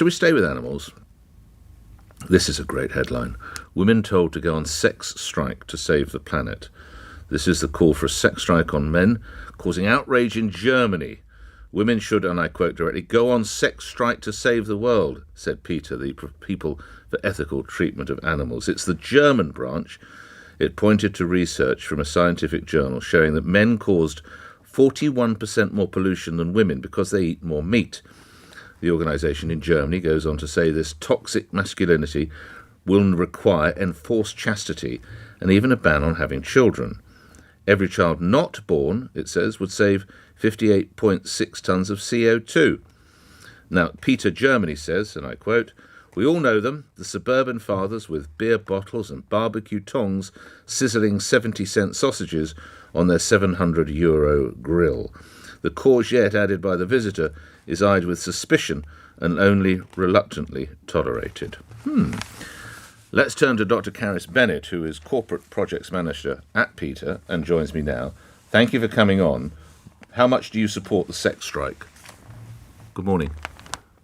So we stay with animals. This is a great headline. Women told to go on sex strike to save the planet. This is the call for a sex strike on men, causing outrage in Germany. Women should, and I quote directly, go on sex strike to save the world, said PETA, the People for Ethical Treatment of Animals. It's the German branch. It pointed to research from a scientific journal showing that men caused 41% more pollution than women because they eat more meat. The organisation in Germany goes on to say this toxic masculinity will require enforced chastity and even a ban on having children. Every child not born, it says, would save 58.6 tonnes of CO2. Now, PETA Germany says, and I quote, we all know them, the suburban fathers with beer bottles and barbecue tongs sizzling 70-cent sausages on their €700 grill. The courgette added by the visitor is eyed with suspicion and only reluctantly tolerated. Let's turn to Dr. Carys Bennett, who is Corporate Projects Manager at PETA and joins me now. Thank you for coming on. How much do you support the sex strike? Good morning.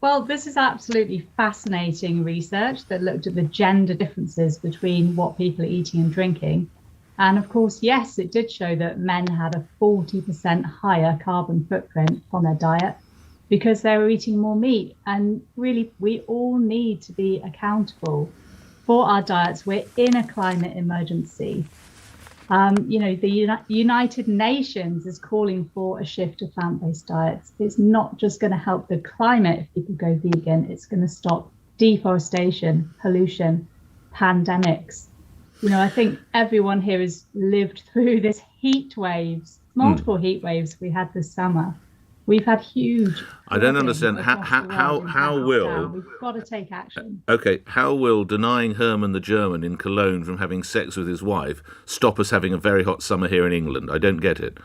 Well, this is absolutely fascinating research that looked at the gender differences between what people are eating and drinking. And of course, yes, it did show that men had a 40% higher carbon footprint on their diet because they were eating more meat. And really, we all need to be accountable for our diets. We're in a climate emergency. The United Nations is calling for a shift to plant-based diets. It's not just going to help the climate if people go vegan. It's going to stop deforestation, pollution, pandemics. I think everyone here has lived through this multiple heat waves we had this summer. We've had huge. I don't understand how will. We've got to take action. Okay, how will denying Herman the German in Cologne from having sex with his wife stop us having a very hot summer here in England? I don't get it.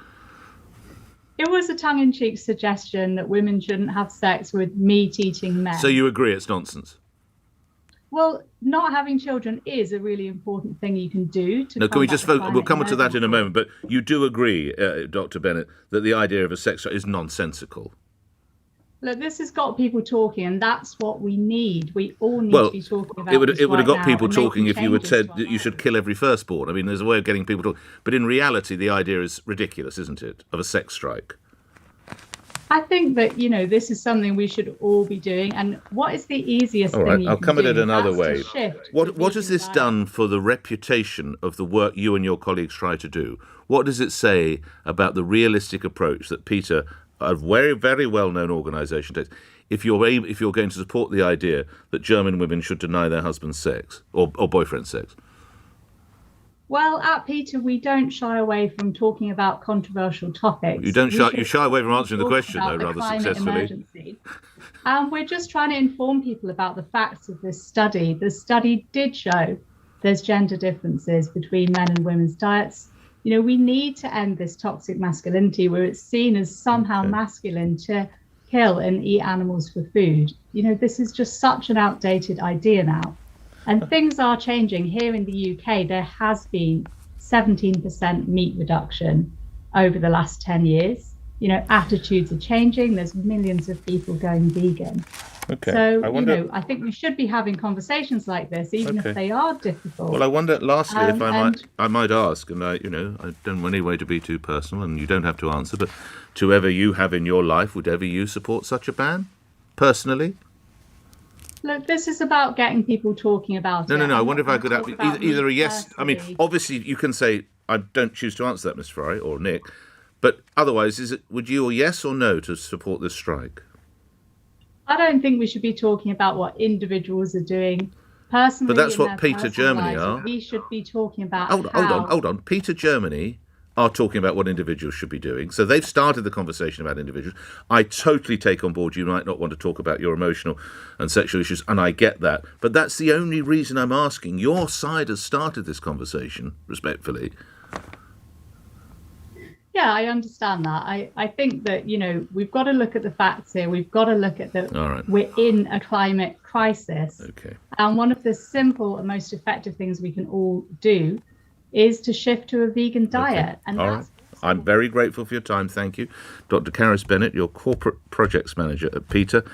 It was a tongue-in-cheek suggestion that women shouldn't have sex with meat-eating men. So you agree it's nonsense? Well, not having children is a really important thing you can do. Can we just focus? We'll come to that in a moment. But you do agree, Dr. Bennett, that the idea of a sex strike is nonsensical? Look, this has got people talking, and that's what we need. We all need to be talking about it would have got people now talking if you had said right that you should kill every firstborn. I mean, there's a way of getting people talking. But in reality, the idea is ridiculous, isn't it, of a sex strike? I think that, this is something we should all be doing. And what is the easiest thing you can do? I'll come at it another way. What has this diet. done for the reputation of the work you and your colleagues try to do? What does it say about the realistic approach that PETA, a very, very well-known organisation, takes? If you're going to support the idea that German women should deny their husband's sex or boyfriend's sex? Well, at PETA, we don't shy away from talking about controversial topics. You shy away from answering the question, though, rather successfully. Emergency. We're just trying to inform people about the facts of this study. The study did show there's gender differences between men and women's diets. We need to end this toxic masculinity where it's seen as somehow masculine to kill and eat animals for food. This is just such an outdated idea now. And things are changing. Here in the UK, there has been 17% meat reduction over the last 10 years. Attitudes are changing. There's millions of people going vegan. Okay. So, I think we should be having conversations like this, even if they are difficult. Well, I wonder, lastly, if I might ask, and I don't want any way to be too personal, and you don't have to answer, but to whoever you have in your life, would ever you support such a ban, personally? Look, this is about getting people talking about it. No. I wonder if I could have either a yes. I mean, obviously, you can say, I don't choose to answer that, Ms. Ferrari or Nick. But otherwise, would you a yes or no to support this strike? I don't think we should be talking about what individuals are doing personally. But that's what PETA Germany are. We should be talking about Hold on. PETA Germany are talking about what individuals should be doing. So they've started the conversation about individuals. I totally take on board you might not want to talk about your emotional and sexual issues, and I get that. But that's the only reason I'm asking. Your side has started this conversation, respectfully. Yeah, I understand that. I think that, we've got to look at the facts here. We've got to look at we're in a climate crisis. Okay. And one of the simple and most effective things we can all do is to shift to a vegan diet. Okay. All right. I'm very grateful for your time. Thank you. Dr. Carys Bennett, your Corporate Projects Manager at PETA.